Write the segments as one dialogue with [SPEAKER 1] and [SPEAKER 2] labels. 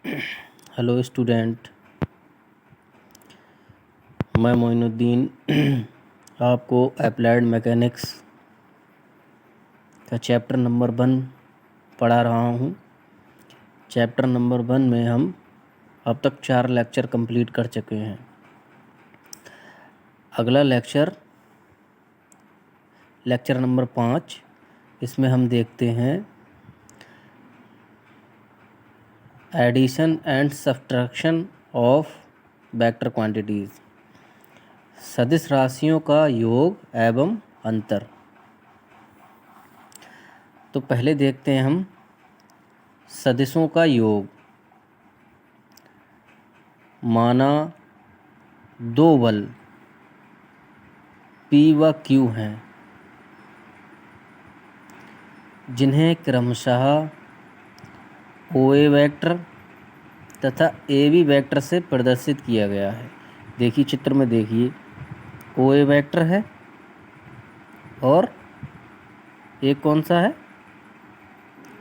[SPEAKER 1] Hello student, मैं मोइनुद्दीन आपको applied mechanics का चैप्टर नंबर 1 पढ़ा रहा हूँ। चैप्टर नंबर 1 में हम अब तक 4 लेक्चर कंप्लीट कर चुके हैं। अगला लेक्चर नंबर 5, इसमें हम देखते हैं addition and subtraction of vector quantities, सदिश राशियों का योग एवं अंतर। तो पहले देखते हैं हम सदिशों का योग। माना दो बल P व Q हैं, जिन्हें क्रमशः OA वेक्टर तथा AB वेक्टर से प्रदर्शित किया गया है। देखिए चित्र में, देखिए OA वेक्टर है और एक कौन सा है,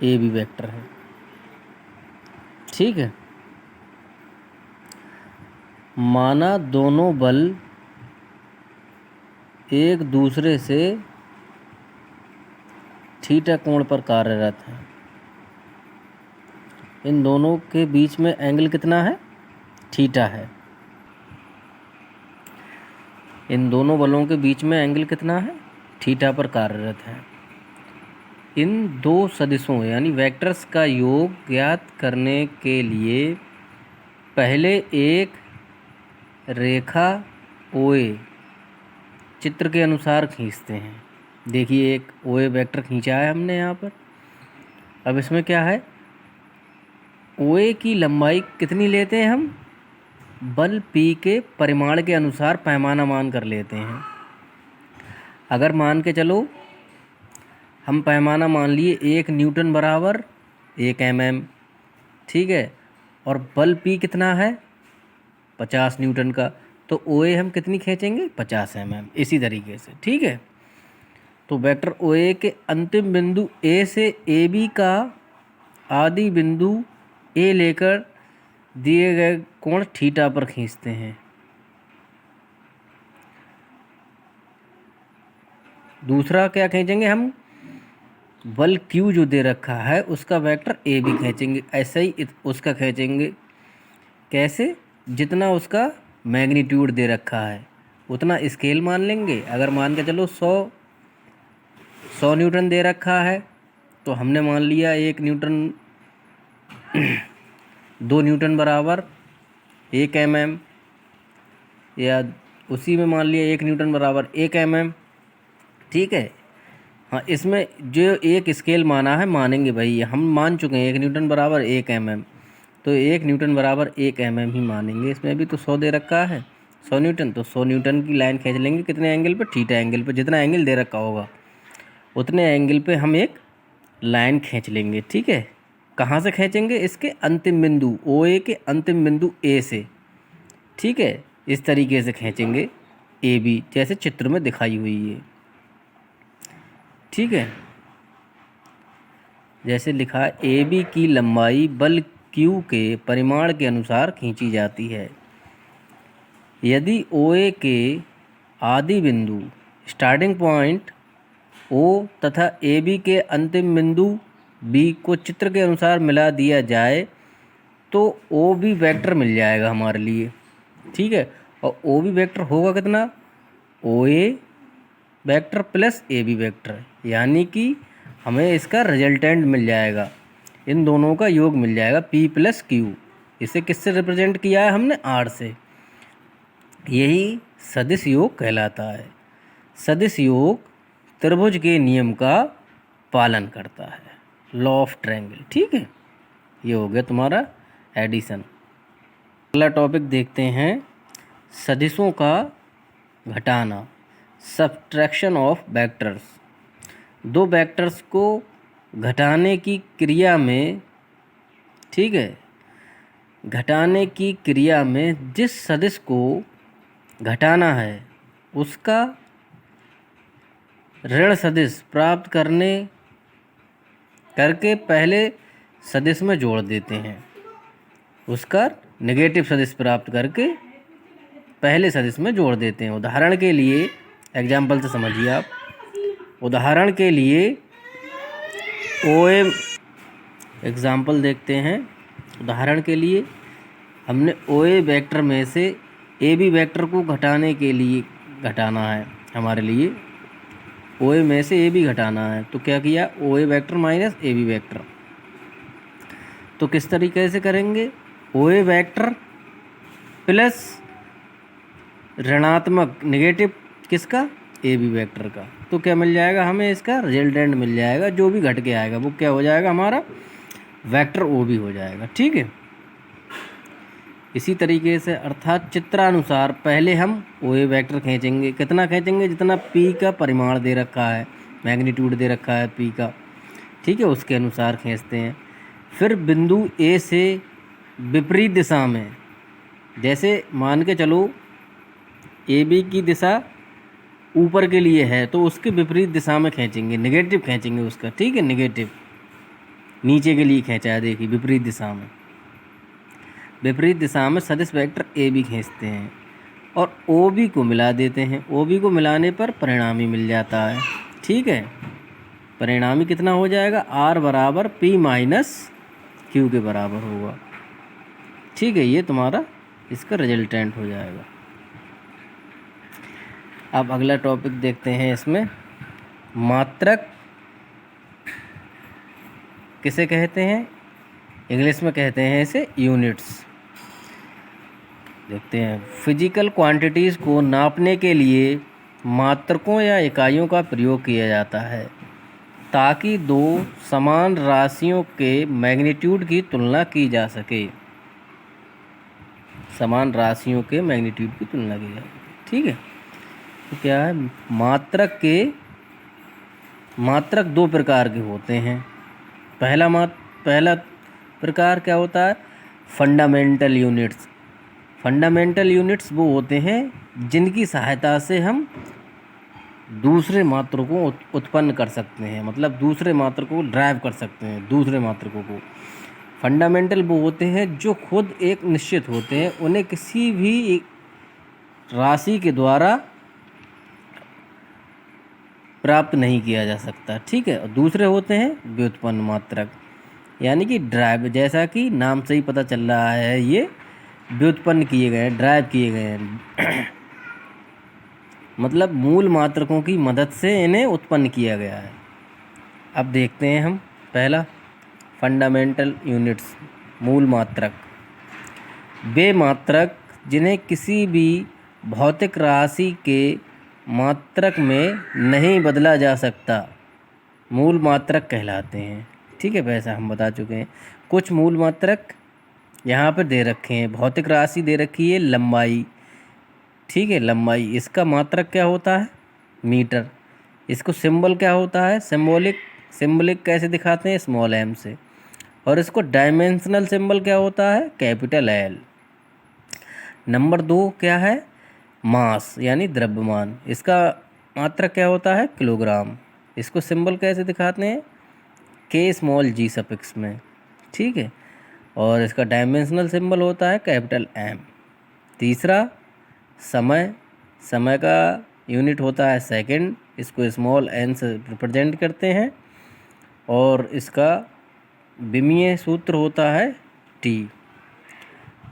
[SPEAKER 1] AB वेक्टर है। ठीक है। माना दोनों बल एक दूसरे से थीटा कोण पर कार्यरत हैं। इन दोनों के बीच में एंगल कितना है, थीटा है। इन दोनों बलों के बीच में एंगल कितना है, थीटा पर कार्यरत है। इन दो सदिशों यानी वेक्टर्स का योग ज्ञात करने के लिए पहले एक रेखा OA चित्र के अनुसार खींचते हैं। देखिए एक OA वेक्टर खींचा है हमने यहाँ पर। अब इसमें क्या है, OA की लंबाई कितनी लेते हैं हम, बल P के परिमाण के अनुसार पैमाना मान कर लेते हैं। अगर मान के चलो हम पैमाना मान लिए 1 न्यूटन बराबर 1 mm, ठीक है, और बल P कितना है 50 न्यूटन का, तो OA हम कितनी खींचेंगे 50 mm। इसी तरीके से, ठीक है। तो वेक्टर OA के अंतिम बिंदु A से AB का आदि बिंदु A लेकर दिए गए कोण थीटा पर खींचते हैं। दूसरा क्या खींचेंगे हम, बल Q जो दे रखा है उसका वेक्टर AB खींचेंगे। ऐसे ही उसका खींचेंगे। कैसे, जितना उसका मैग्नीट्यूड दे रखा है उतना स्केल मान लेंगे। अगर मान के चलो 100 न्यूटन दे रखा है तो हमने मान लिया 1 न्यूटन 2 न्यूटन बराबर 1 mm, या उसी में मान लिया 1 न्यूटन बराबर 1 mm। ठीक है। हाँ, इसमें जो एक स्केल माना है मानेंगे भाई, हम मान चुके हैं 1 न्यूटन बराबर 1 mm, तो 1 न्यूटन बराबर 1 mm ही मानेंगे। इसमें भी तो 100 दे रखा है, 100 न्यूटन, तो 100 न्यूटन की लाइन खींच लेंगे। कितने एंगल पे, थीटा एंगल पे। जितना एंगल दे रखा होगा उतने एंगल पे हम एक लाइन खींच लेंगे। ठीक है। कहाँ से खींचेंगे, इसके अंतिम बिंदु OA के अंतिम बिंदु A से। ठीक है, इस तरीके से खींचेंगे AB, जैसे चित्र में दिखाई हुई है। ठीक है, जैसे लिखा है AB की लंबाई बल Q के परिमाण के अनुसार खींची जाती है। यदि OA के आदि बिंदु स्टार्टिंग पॉइंट O तथा AB के अंतिम बिंदु B को चित्र के अनुसार मिला दिया जाए तो OB वेक्टर मिल जाएगा हमारे लिए। ठीक है, और OB वेक्टर होगा कितना, OA vector plus AB vector, यानी कि हमें इसका रिजल्टेंट मिल जाएगा। इन दोनों का योग मिल जाएगा P प्लस Q। इसे किससे रिप्रेजेंट किया है हमने, R से। यही सदिश योग कहलाता है। सदिश योग त्रिभुज के नियम का पालन करता है, लॉ ऑफ ट्रायंगल। ठीक है, ये हो गया तुम्हारा एडिशन। अगला टॉपिक देखते हैं सदिशों का घटाना, सब्ट्रैक्शन ऑफ वेक्टर्स। दो वेक्टर्स को घटाने की क्रिया में, ठीक है, घटाने की क्रिया में जिस सदिश को घटाना है उसका ऋण सदिश प्राप्त करके पहले सदिश में जोड़ देते हैं। उसका नेगेटिव सदिश प्राप्त करके पहले सदिश में जोड़ देते हैं। उदाहरण के लिए एग्जाम्पल से समझिए आप। उदाहरण के लिए OA एग्जाम्पल देखते हैं। उदाहरण के लिए हमने OA वेक्टर में से AB वेक्टर को घटाने के लिए घटाना है। हमारे लिए OA में से AB घटाना है, तो क्या किया, OA vector minus AB vector. तो किस तरीके से करेंगे, OA वेक्टर प्लस ऋणात्मक नेगेटिव किसका, AB वेक्टर का। तो क्या मिल जाएगा हमें, इसका रिजल्टेंट मिल जाएगा। जो भी घट के आएगा वो क्या हो जाएगा, हमारा वेक्टर OB हो जाएगा। ठीक है। इसी तरीके से अर्थात चित्रानुसार पहले हम OA वेक्टर खींचेंगे। कितना खींचेंगे, जितना P का परिमाण दे रखा है, मैग्नीट्यूड दे रखा है P का, ठीक है, उसके अनुसार खींचते हैं। फिर बिंदु A से विपरीत दिशा में, जैसे मान के चलो AB की दिशा ऊपर के लिए है, तो उसके विपरीत दिशा में खींचेंगे, नेगेटिव खींचेंगे उसका। ठीक है, नेगेटिव नीचे के लिए खींचा है, देखिए विपरीत दिशा में। विपरीत दिशा में सदिश वेक्टर AB खींचते हैं और OB को मिला देते हैं। OB को मिलाने पर परिणामी मिल जाता है। ठीक है, परिणामी कितना हो जाएगा, R बराबर P माइनस Q के बराबर होगा। ठीक है, ये तुम्हारा इसका रिजल्टेंट हो जाएगा। अब अगला टॉपिक देखते हैं। इसमें मात्रक किसे कहते हैं, इंग्लिश में कहते हैं इसे यूनिट्स। देखते हैं। फिजिकल क्वांटिटीज़ को नापने के लिए मात्रकों या इकाइयों का प्रयोग किया जाता है ताकि दो समान राशियों के मैग्नीट्यूड की तुलना की जा सके। समान राशियों के मैग्नीट्यूड की तुलना की जा सके। ठीक है, तो क्या है, मात्रक दो प्रकार के होते हैं। पहला प्रकार क्या होता है, फंडामेंटल यूनिट्स। फंडामेंटल यूनिट्स वो होते हैं जिनकी सहायता से हम दूसरे मात्रकों को उत्पन्न कर सकते हैं, मतलब दूसरे मात्रकों को ड्राइव कर सकते हैं। दूसरे मात्रकों को फंडामेंटल वो होते हैं जो खुद एक निश्चित होते हैं, उन्हें किसी भी एक राशि के द्वारा प्राप्त नहीं किया जा सकता। ठीक है, और दूसरे होते हैं व्युत्पन्न मात्रक, यानी कि ड्राइव, जैसा कि नाम से ही पता चल रहा है, ये व्युत्पन्न किए गए हैं, ड्राइव किए गए हैं। मतलब मूल मात्रकों की मदद से इन्हें उत्पन्न किया गया है। अब देखते हैं हम पहला, फंडामेंटल यूनिट्स, मूल मात्रक। वे मात्रक जिन्हें किसी भी भौतिक राशि के मात्रक में नहीं बदला जा सकता, मूल मात्रक कहलाते हैं। ठीक है, वैसा हम बता चुके हैं। कुछ मूल मात्रक यहाँ पर दे रखे हैं। भौतिक राशि दे रखी है लंबाई। ठीक है, लंबाई, इसका मात्रक क्या होता है, मीटर। इसको सिंबल क्या होता है, सिंबलिक कैसे दिखाते हैं, स्मॉल m से। और इसको डायमेंशनल सिंबल क्या होता है, कैपिटल L। नंबर 2 क्या है, मास यानी द्रव्यमान। इसका मात्रक क्या होता है, किलोग्राम। इसको सिंबल कैसे दिखाते हैं, K स्मॉल g सफिक्स में। ठीक है, और इसका डायमेंशनल सिंबल होता है कैपिटल M। तीसरा, समय का यूनिट होता है सेकंड, इसको स्मॉल n से रिप्रेजेंट करते हैं। और इसका विमीय सूत्र होता है T।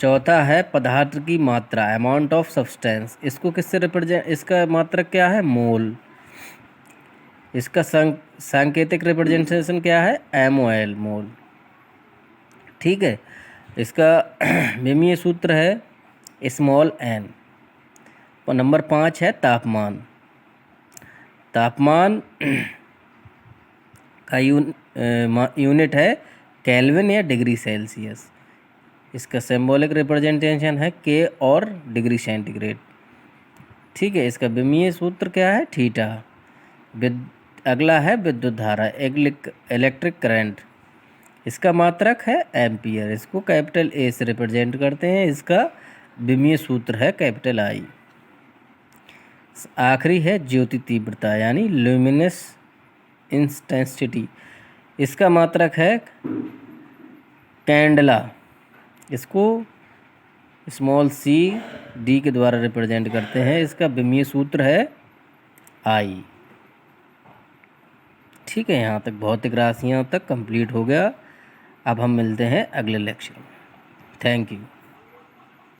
[SPEAKER 1] चौथा है पदार्थ की मात्रा, अमाउंट ऑफ सब्सटेंस। इसको किससे रिप्रेजेंट, इसका मात्रक क्या है, मोल। इसका सांकेतिक रिप्रेजेंटेशन क्या है, MOL, मोल। ठीक है, इसका विमीय सूत्र है स्मॉल n। और नंबर 5 है तापमान। तापमान का यूनिट है केल्विन या डिग्री सेल्सियस। इसका सिंबॉलिक रिप्रेजेंटेशन है K और डिग्री सेंटीग्रेड। ठीक है, इसका विमीय सूत्र क्या है, थीटा। अगला है विद्युत धारा, इलेक्ट्रिक करंट। इसका मात्रक है एम्पियर। इसको कैपिटल A से रिप्रेजेंट करते हैं। इसका विमीय सूत्र है कैपिटल I। आखिरी है ज्योति तीव्रता यानी ल्यूमिनस इंटेंसिटी। इसका मात्रक है कैंडला। इसको स्मॉल सी डी के द्वारा रिप्रेजेंट करते हैं। इसका विमीय सूत्र है आई। ठीक है, यहाँ तक भौतिक राशियाँ तक कंप्लीट हो गया। अब हम मिलते हैं अगले लेक्चर में। Thank you.